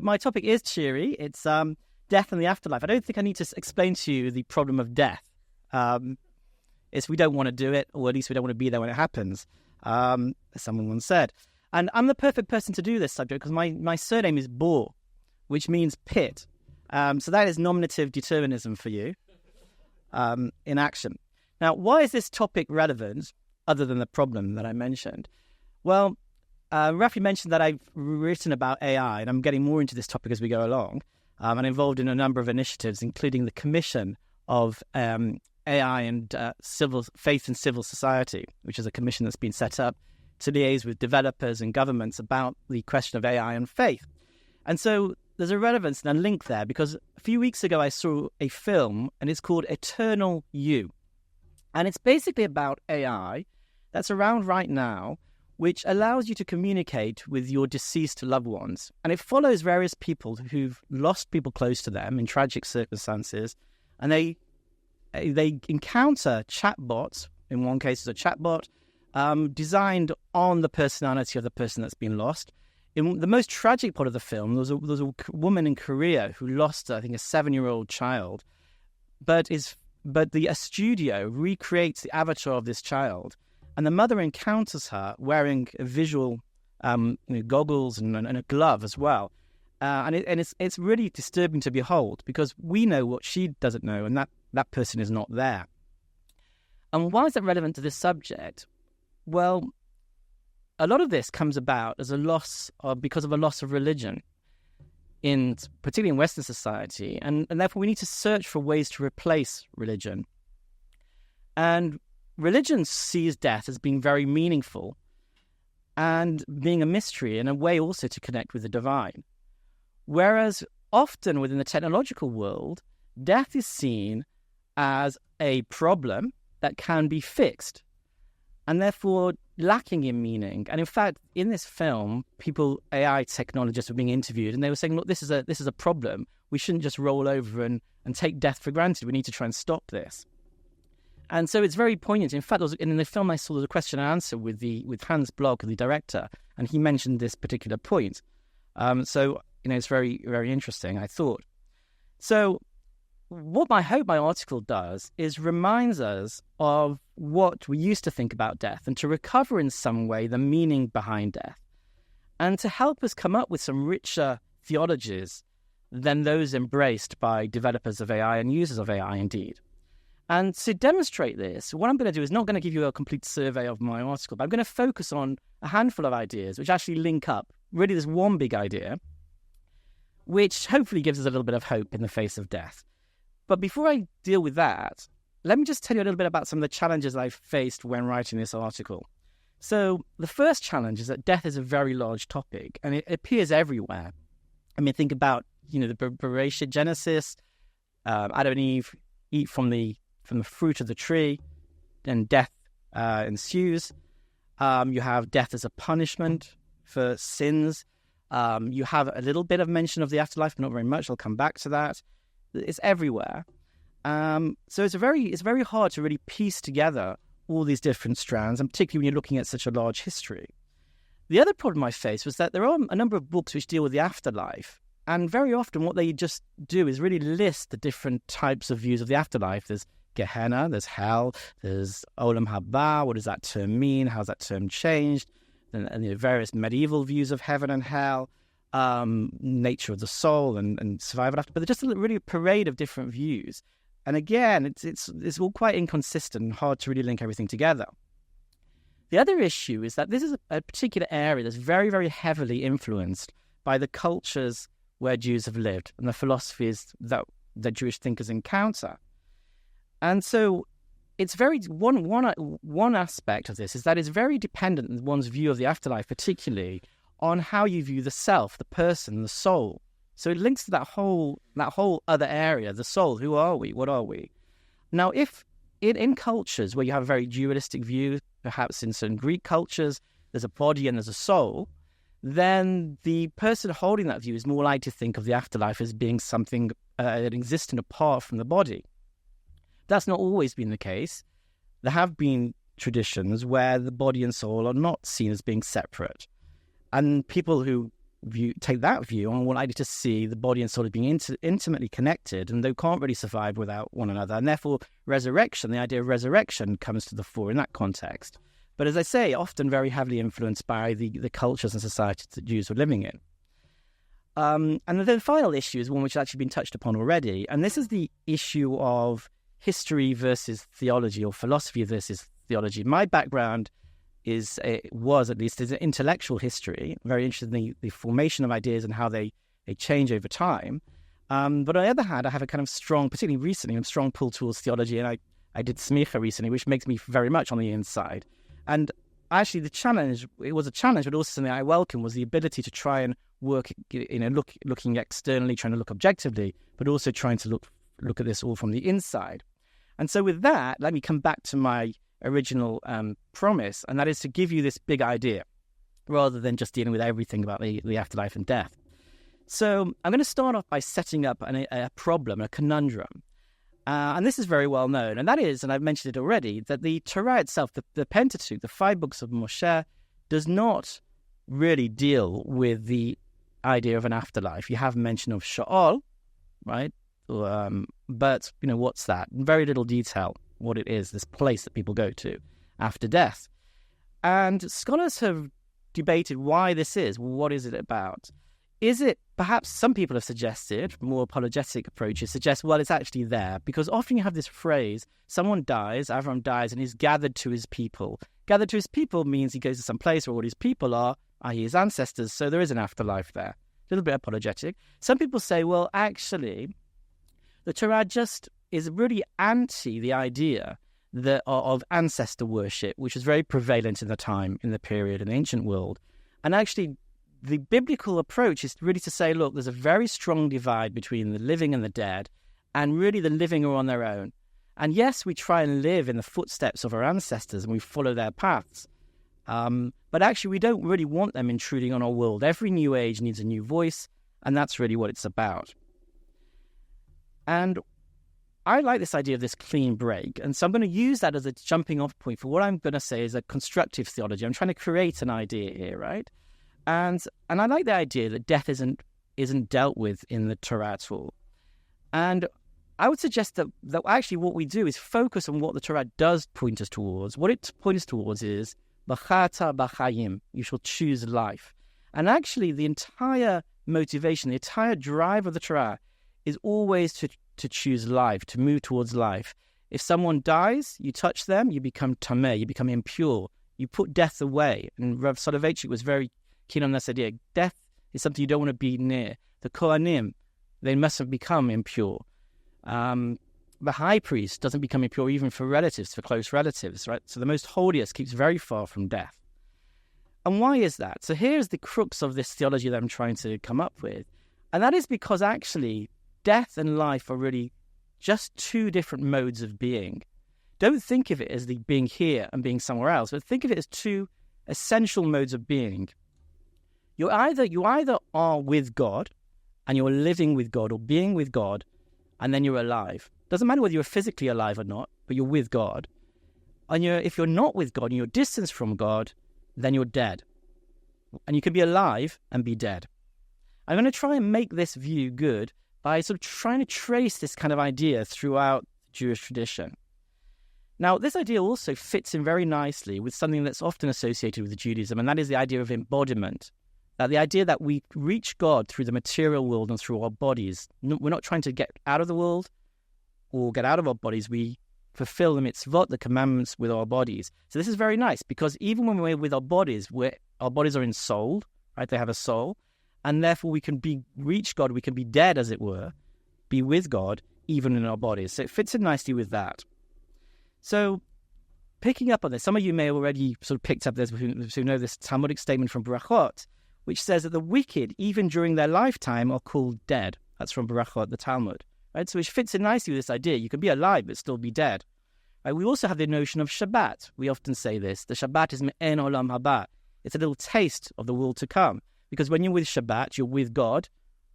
My topic is cheery. It's death and the afterlife. I don't think I need to explain to you the problem of death. It's we don't want to do it, or at least we don't want to be there when it happens, as someone once said. And I'm the perfect person to do this subject because my surname is Bor, which means pit. So that is nominative determinism for you in action. Now, why is this topic relevant other than the problem that I mentioned? Well, Rafi mentioned that I've written about AI, and I'm getting more into this topic as we go along. I'm involved in a number of initiatives, including the Commission of AI and Faith and Civil Society, which is a commission that's been set up to liaise with developers and governments about the question of AI and faith. And so there's a relevance and a link there, because a few weeks ago I saw a film, and it's called Eternal You. And it's basically about AI that's around right now, which allows you to communicate with your deceased loved ones. And it follows various people who've lost people close to them in tragic circumstances, and they encounter chatbots. In one case, it's a chatbot designed on the personality of the person that's been lost. In the most tragic part of the film, there was a woman in Korea who lost, I think, a 7-year-old child, but a studio recreates the avatar of this child, and the mother encounters her wearing a visual goggles and a glove as well, and it's really disturbing to behold, because we know what she doesn't know, and that person is not there. And why is that relevant to this subject? Well, a lot of this comes about as because of a loss of religion, particularly in Western society, and therefore we need to search for ways to replace religion. And religion sees death as being very meaningful and being a mystery, and a way also to connect with the divine. Whereas often within the technological world, death is seen as a problem that can be fixed, and therefore lacking in meaning. And in fact, in this film, AI technologists were being interviewed, and they were saying, look, this is a problem. We shouldn't just roll over and take death for granted. We need to try and stop this. And so it's very poignant. In fact, in the film I saw, there was a question and answer with Hans Block, the director, and he mentioned this particular point. So it's very, very interesting, I thought. So what I hope my article does is reminds us of what we used to think about death, and to recover in some way the meaning behind death, and to help us come up with some richer theologies than those embraced by developers of AI and users of AI indeed. And to demonstrate this, what I'm going to do is not going to give you a complete survey of my article, but I'm going to focus on a handful of ideas which actually link up. Really, there's one big idea, which hopefully gives us a little bit of hope in the face of death. But before I deal with that, let me just tell you a little bit about some of the challenges I've faced when writing this article. So the first challenge is that death is a very large topic, and it appears everywhere. I mean, think about, the Bereshit Genesis, Adam and Eve eat from the fruit of the tree, and death ensues. You have death as a punishment for sins. You have a little bit of mention of the afterlife, but not very much. I'll come back to that. It's everywhere. So it's very hard to really piece together all these different strands, and particularly when you're looking at such a large history. The other problem I faced was that there are a number of books which deal with the afterlife, and very often what they just do is really list the different types of views of the afterlife. There's Gehenna, there's hell, there's Olam Haba. What does that term mean? How's that term changed? And various medieval views of heaven and hell, nature of the soul and survival after. But there's just really a parade of different views. And again, it's all quite inconsistent and hard to really link everything together. The other issue is that this is a particular area that's very, very heavily influenced by the cultures where Jews have lived and the philosophies that Jewish thinkers encounter. And so it's one aspect of this is that it's very dependent on one's view of the afterlife, particularly on how you view the self, the person, the soul. So it links to that whole other area, the soul. Who are we? What are we? Now, if in cultures where you have a very dualistic view, perhaps in certain Greek cultures, there's a body and there's a soul, then the person holding that view is more likely to think of the afterlife as being something existent apart from the body. That's not always been the case. There have been traditions where the body and soul are not seen as being separate. And people who take that view, and we're likely to see the body and soul as being intimately connected, and they can't really survive without one another. And therefore, resurrection, the idea of resurrection, comes to the fore in that context. But as I say, often very heavily influenced by the cultures and societies that Jews were living in. And the final issue is one which has actually been touched upon already, and this is the issue of history versus theology, or philosophy versus theology. My background was an intellectual history, very interested in the formation of ideas and how they change over time. But on the other hand, I have a kind of strong, particularly recently, a strong pull towards theology, and I did smicha recently, which makes me very much on the inside. And actually it was a challenge, but also something I welcome, was the ability to try and work, looking externally, trying to look objectively, but also trying to look at this all from the inside. And so with that, let me come back to my original promise, and that is to give you this big idea, rather than just dealing with everything about the afterlife and death. So I'm going to start off by setting up a problem, a conundrum. And this is very well known, and that is, and I've mentioned it already, that the Torah itself, the Pentateuch, the 5 books of Moshe, does not really deal with the idea of an afterlife. You have mention of Sheol, right? But, what's that? Very little detail what it is, this place that people go to after death. And scholars have debated why this is. What is it about? Is it, perhaps some people have suggested, more apologetic approaches suggest, well, it's actually there, because often you have this phrase, someone dies, Avram dies, and he's gathered to his people. Gathered to his people means he goes to some place where all his people are, i.e. his ancestors, so there is an afterlife there. A little bit apologetic. Some people say, well, actually, the Torah just is really anti the idea of ancestor worship, which is very prevalent in the period, in the ancient world. And actually, the biblical approach is really to say, look, there's a very strong divide between the living and the dead, and really the living are on their own. And yes, we try and live in the footsteps of our ancestors and we follow their paths. But actually, we don't really want them intruding on our world. Every new age needs a new voice, and that's really what it's about. And I like this idea of this clean break, and so I'm going to use that as a jumping off point for what I'm going to say is a constructive theology. I'm trying to create an idea here, right? And I like the idea that death isn't dealt with in the Torah at all. And I would suggest that actually what we do is focus on what the Torah does point us towards. What it points us towards is B'chata b'chayim, you shall choose life. And actually the entire motivation, the entire drive of the Torah is always to choose life, to move towards life. If someone dies, you touch them, you become tameh, you become impure. You put death away. And Rav Soloveitchik was very keen on this idea. Death is something you don't want to be near. The Kohanim, they must have become impure. The high priest doesn't become impure even for relatives, for close relatives, right? So the most holiest keeps very far from death. And why is that? So here's the crux of this theology that I'm trying to come up with. And that is because actually death and life are really just two different modes of being. Don't think of it as the being here and being somewhere else, but think of it as two essential modes of being. You either are with God and you're living with God or being with God, and then you're alive. Doesn't matter whether you're physically alive or not, but you're with God. And if you're not with God and you're distanced from God, then you're dead. And you can be alive and be dead. I'm going to try and make this view good by sort of trying to trace this kind of idea throughout Jewish tradition. Now, this idea also fits in very nicely with something that's often associated with Judaism, and that is the idea of embodiment. The idea that we reach God through the material world and through our bodies. We're not trying to get out of the world or get out of our bodies. We fulfill the mitzvot, the commandments, with our bodies. So this is very nice, because even when we're with our bodies are ensouled, right? They have a soul, and therefore we can reach God. We can be dead, as it were, be with God, even in our bodies. So it fits in nicely with that. So picking up on this, some of you may have already sort of picked up this, who know this Talmudic statement from Berachot, which says that the wicked, even during their lifetime, are called dead. That's from Berachot, the Talmud. Right? So which fits in nicely with this idea. You can be alive but still be dead. Right? We also have the notion of Shabbat. We often say this. The Shabbat is me'en olam haba. It's a little taste of the world to come. Because when you're with Shabbat, you're with God,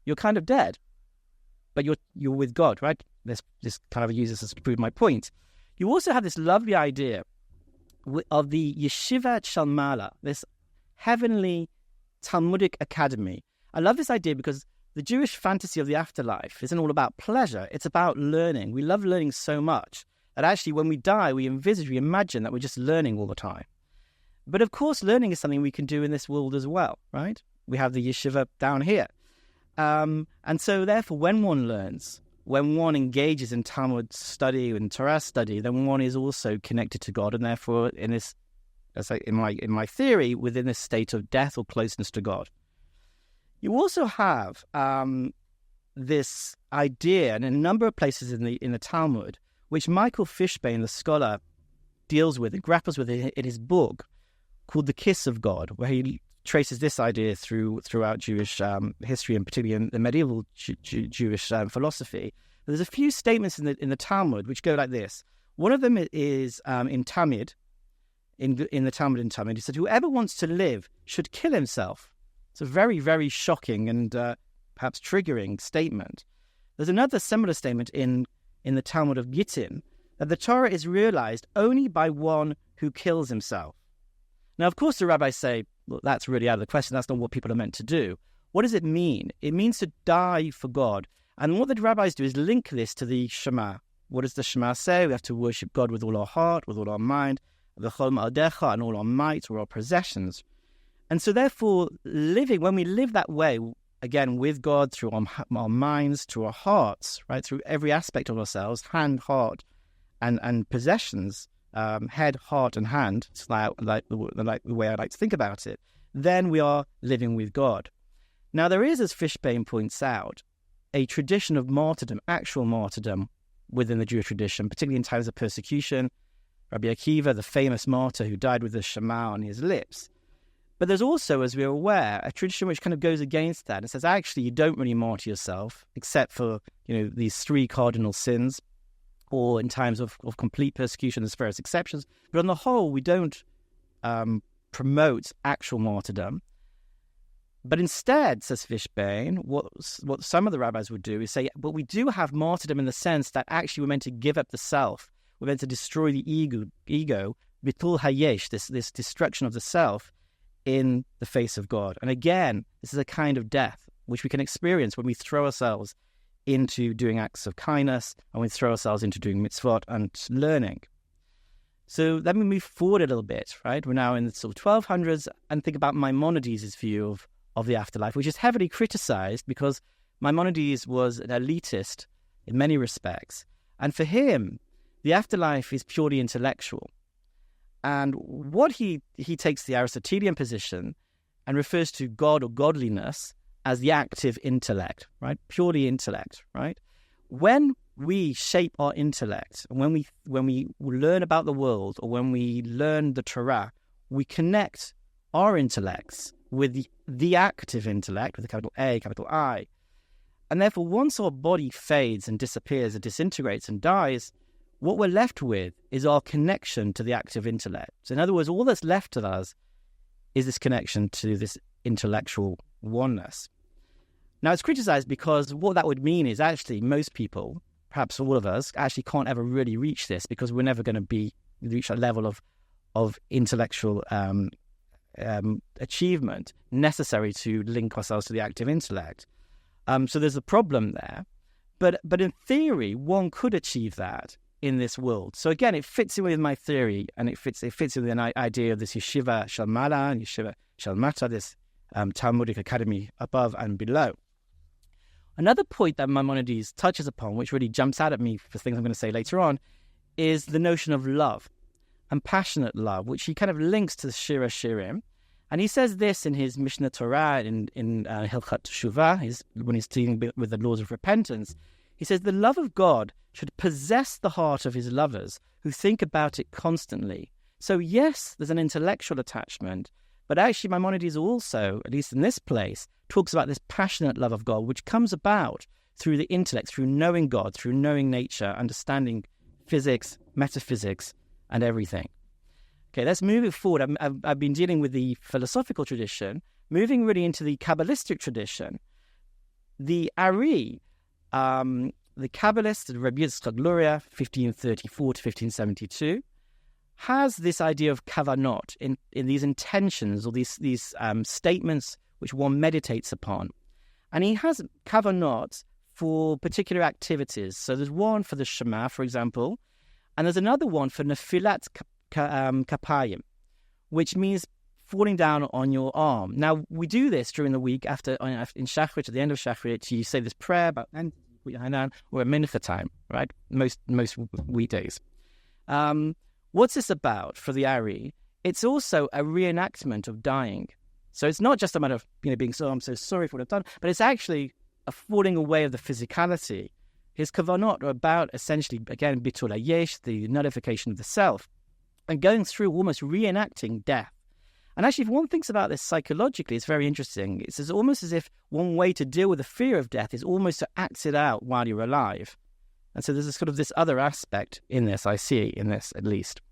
you're kind of dead. But you're with God, right? This kind of uses this to prove my point. You also have this lovely idea of the Yeshivat Shalmala, this heavenly Talmudic academy. I love this idea because the Jewish fantasy of the afterlife isn't all about pleasure. It's about learning. We love learning so much that actually when we die, we imagine that we're just learning all the time. But of course, learning is something we can do in this world as well, right? We have the yeshiva down here. And so therefore, when one learns, when one engages in Talmud study and Torah study, then one is also connected to God, and therefore, in my theory, within this state of death or closeness to God. You also have this idea, and in a number of places in the Talmud, which Michael Fishbane, the scholar, deals with and grapples with in his book called The Kiss of God, where he traces this idea throughout Jewish history, and particularly in the medieval Jewish philosophy. There's a few statements in the Talmud which go like this. One of them is in Talmud, in the Talmud in Talmud. He said, "Whoever wants to live should kill himself." It's a very, very shocking and perhaps triggering statement. There's another similar statement in the Talmud of Gittin, that the Torah is realized only by one who kills himself. Now, of course, the rabbis say, well, that's really out of the question. That's not what people are meant to do. What does it mean? It means to die for God. And what the rabbis do is link this to the Shema. What does the Shema say? We have to worship God with all our heart, with all our mind, v'chol ma'adecha, and all our might, or our possessions. And so therefore, when we live that way, again, with God, through our minds, through our hearts, right, through every aspect of ourselves, hand, heart, and possessions, head, heart, and hand, it's like the way I like to think about it, then we are living with God. Now, there is, as Fishbane points out, a tradition of martyrdom, actual martyrdom, within the Jewish tradition, particularly in times of persecution. Rabbi Akiva, the famous martyr who died with the Shema on his lips. But there's also, as we're aware, a tradition which kind of goes against that and says, actually, you don't really martyr yourself, except for, these three cardinal sins, or in times of complete persecution, there's various exceptions. But on the whole, we don't promote actual martyrdom. But instead, says Fishbane, what some of the rabbis would do is say, but we do have martyrdom in the sense that actually we're meant to give up the self. We're meant to destroy the ego, bitul hayesh, this destruction of the self in the face of God. And again, this is a kind of death which we can experience when we throw ourselves into doing acts of kindness, and we throw ourselves into doing mitzvot and learning. So let me move forward a little bit, right? We're now in the sort of 1200s, and think about Maimonides' view of the afterlife, which is heavily criticized because Maimonides was an elitist in many respects. And for him, the afterlife is purely intellectual. And what he takes the Aristotelian position and refers to God or godliness as the active intellect, right? Purely intellect, right? When we shape our intellect, and when we learn about the world, or when we learn the Torah, we connect our intellects with the active intellect, with a capital A, capital I. And therefore, once our body fades and disappears and disintegrates and dies, what we're left with is our connection to the active intellect. So in other words, all that's left to us is this connection to this intellectual oneness. Now, it's criticized because what that would mean is actually most people, perhaps all of us, actually can't ever really reach this, because we're never going to reach a level of intellectual achievement necessary to link ourselves to the active intellect. So there's a problem there. But in theory, one could achieve that in this world. So again, it fits in with my theory, and it fits in with an idea of this yeshiva shel mala and yeshiva shel mata, this Talmudic academy above and below. Another point that Maimonides touches upon, which really jumps out at me for things I'm going to say later on, is the notion of love and passionate love, which he kind of links to the Shira Shirim. And he says this in his Mishnah Torah, in Hilchat Teshuvah, when he's dealing with the laws of repentance. He says, the love of God should possess the heart of his lovers who think about it constantly. So yes, there's an intellectual attachment, but actually Maimonides also, at least in this place, talks about this passionate love of God, which comes about through the intellect, through knowing God, through knowing nature, understanding physics, metaphysics, and everything. Okay, let's move it forward. I've been dealing with the philosophical tradition, moving really into the Kabbalistic tradition. The Ari, the Kabbalist, Rabbi Dr Bor, 1534 to 1572, has this idea of kavanot in these intentions, or these statements which one meditates upon. And he has kavanot for particular activities. So there's one for the Shema, for example, and there's another one for nefilat kapayim, which means falling down on your arm. Now, we do this during the week after in Shachrit, at the end of Shachrit, you say this prayer about and put your hand down, or a mincha time, right? Most weekdays. What's this about for the Ari? It's also a reenactment of dying. So it's not just a matter of being so, I'm so sorry for what I've done, but it's actually a falling away of the physicality. His kavanot are about essentially, again, bitul hayesh, the nullification of the self, and going through almost reenacting death. And actually, if one thinks about this psychologically, it's very interesting. It's almost as if one way to deal with the fear of death is almost to act it out while you're alive. And so there's this other aspect in this, I see in this at least.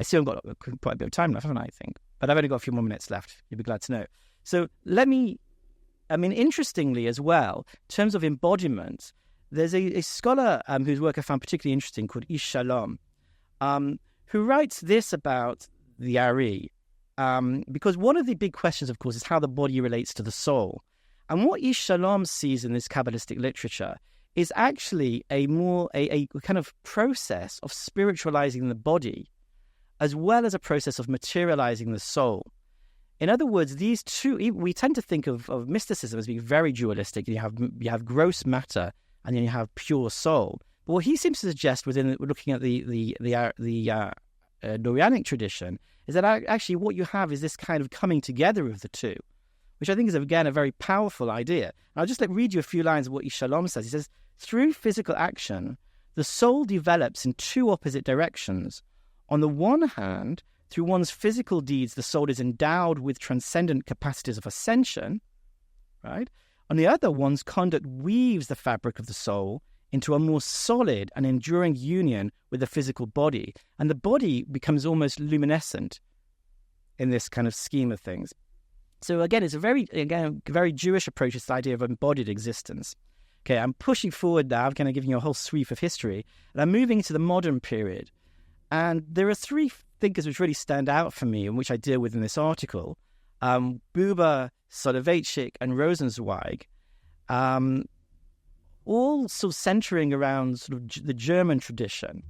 I see I've got quite a bit of time left, haven't I think? But I've only got a few more minutes left. You'll be glad to know. So interestingly as well, in terms of embodiment, there's a scholar whose work I found particularly interesting called Ish Shalom, who writes this about the Ari. Because one of the big questions, of course, is how the body relates to the soul. And what Ish Shalom sees in this Kabbalistic literature is actually a kind of process of spiritualizing the body, as well as a process of materializing the soul. In other words, these two, we tend to think of mysticism as being very dualistic. You have gross matter, and then you have pure soul. But what he seems to suggest, looking at the Dorianic tradition, is that actually what you have is this kind of coming together of the two, which I think is, again, a very powerful idea. And I'll just read you a few lines of what Ish Shalom says. He says, through physical action, the soul develops in two opposite directions. On the one hand, through one's physical deeds, the soul is endowed with transcendent capacities of ascension, right? On the other, one's conduct weaves the fabric of the soul into a more solid and enduring union with the physical body. And the body becomes almost luminescent in this kind of scheme of things. So again, it's a very Jewish approach to this idea of embodied existence. Okay, I'm pushing forward now, I'm kind of giving you a whole sweep of history, and I'm moving into the modern period. And there are three thinkers which really stand out for me and which I deal with in this article. Buber, Soloveitchik, and Rosenzweig, all sort of centering around sort of the German tradition.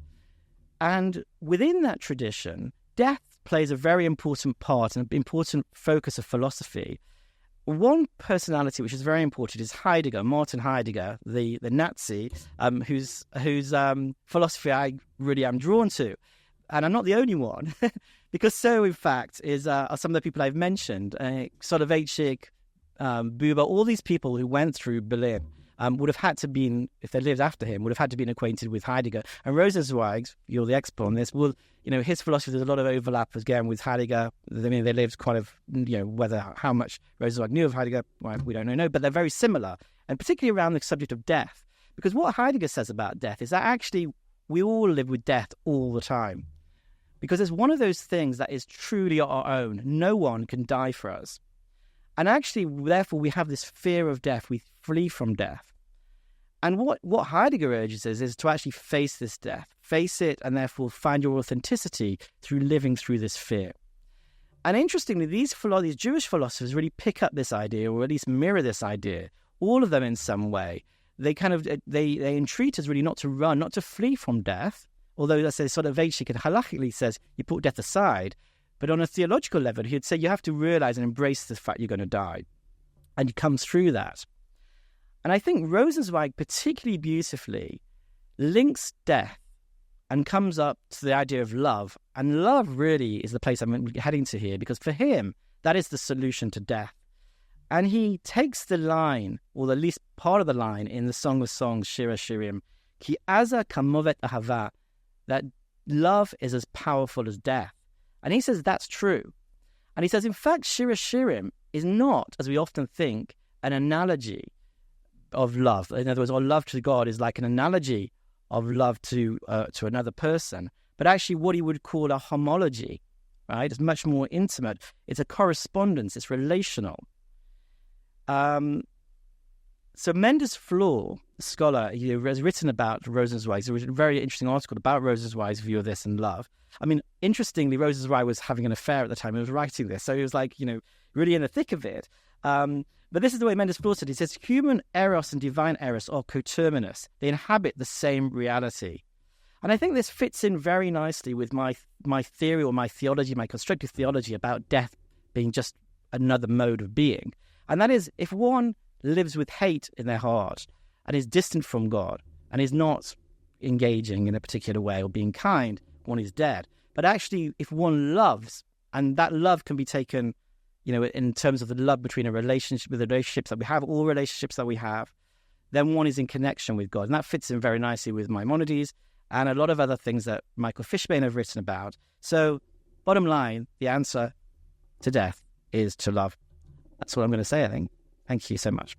And within that tradition, death plays a very important part and an important focus of philosophy. One personality which is very important is Heidegger, Martin Heidegger, the Nazi, whose philosophy I really am drawn to. And I'm not the only one, because so, in fact, are some of the people I've mentioned. Soloveitchik, Buber, all these people who went through Berlin would have had to been, if they lived after him, would have had to been acquainted with Heidegger. And Rosenzweig, you're the expert on this, his philosophy, there's a lot of overlap again with Heidegger. I mean, they lived how much Rosenzweig knew of Heidegger, well, we don't know, but they're very similar, and particularly around the subject of death. Because what Heidegger says about death is that actually we all live with death all the time. Because it's one of those things that is truly our own. No one can die for us. And actually, therefore, we have this fear of death. We flee from death. And what Heidegger urges us is to actually face this death. Face it, and therefore find your authenticity through living through this fear. And interestingly, these Jewish philosophers really pick up this idea, or at least mirror this idea, all of them in some way. They entreat us really not to run, not to flee from death, although let's say Soloveitchik and halachically says you put death aside, but on a theological level, he'd say you have to realize and embrace the fact you're going to die, and you come through that. And I think Rosenzweig particularly beautifully links death and comes up to the idea of love, and love really is the place I'm heading to here, because for him, that is the solution to death. And he takes the line, or at least part of the line, in the Song of Songs, Shir HaShirim, Ki aza kamovet ahava, that love is as powerful as death. And he says that's true. And he says, in fact, Shir HaShirim is not, as we often think, an analogy of love. In other words, our love to God is like an analogy of love to another person, but actually what he would call a homology, right? It's much more intimate. It's a correspondence. It's relational. So Mendes Floor, the scholar, he has written about Rosenzweig. There was a very interesting article about Rosenzweig's view of this and love. I mean, interestingly, Rosenzweig was having an affair at the time he was writing this, so he was like, really in the thick of it. But this is the way Mendes Floor said. He says, human eros and divine eros are coterminous. They inhabit the same reality. And I think this fits in very nicely with my theory or my theology, my constructive theology about death being just another mode of being. And that is, if one lives with hate in their heart and is distant from God and is not engaging in a particular way or being kind, one is dead. But actually, if one loves, and that love can be taken, in terms of the love between a relationship, with the relationships that we have, all relationships that we have, then one is in connection with God. And that fits in very nicely with Maimonides and a lot of other things that Michael Fishbane have written about. So, bottom line, the answer to death is to love. That's what I'm going to say, I think. Thank you so much.